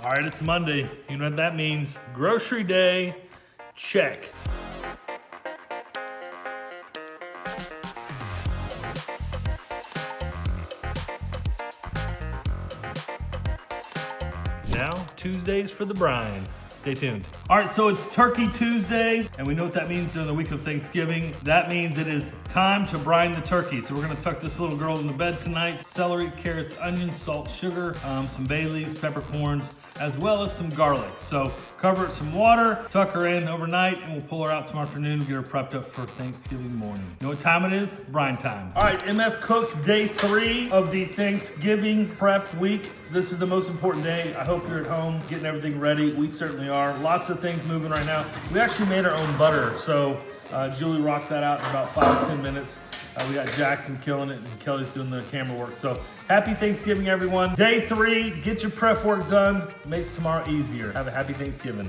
All right, it's Monday. You know what that means? Grocery day, check. Now, Tuesdays for the brine. Stay tuned. All right, so it's Turkey Tuesday, and we know what that means during the week of Thanksgiving. That means it is time to brine the turkey. So we're gonna tuck this little girl into bed tonight. Celery, carrots, onions, salt, sugar, some bay leaves, peppercorns, as well as some garlic. So cover it some water, tuck her in overnight, and we'll pull her out tomorrow afternoon and get her prepped up for Thanksgiving morning. You know what time it is? Brine time. All right, MF Cooks, day 3 of the Thanksgiving prep week. This is the most important day. I hope you're at home getting everything ready. We certainly are. Lots of things moving right now. We actually made our own butter, so Julie rocked that out in about 5 to 10 minutes. We got Jackson killing it, and Kelly's doing the camera work. So happy Thanksgiving, everyone. Day 3, get your prep work done. Makes tomorrow easier. Have a happy Thanksgiving.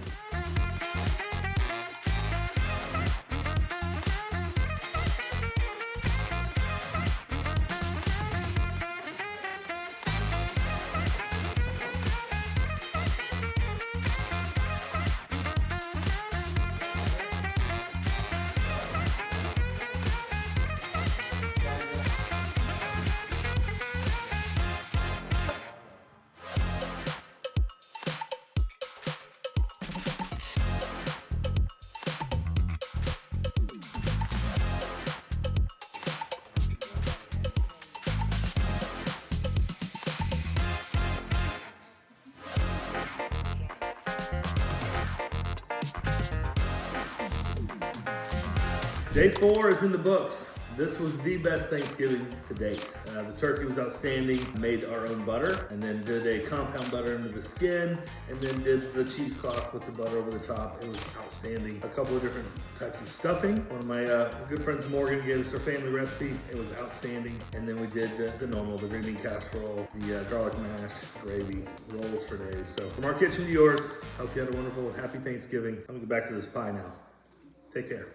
Day 4 is in the books. This was the best Thanksgiving to date. The turkey was outstanding. Made our own butter, and then did a compound butter into the skin, and then did the cheesecloth with the butter over the top. It was outstanding. A couple of different types of stuffing. One of my good friends, Morgan, gave us her family recipe. It was outstanding. And then we did the normal, the green bean casserole, the garlic mash, gravy, rolls for days. So from our kitchen to yours, hope you had a wonderful, happy Thanksgiving. I'm gonna go back to this pie now. Take care.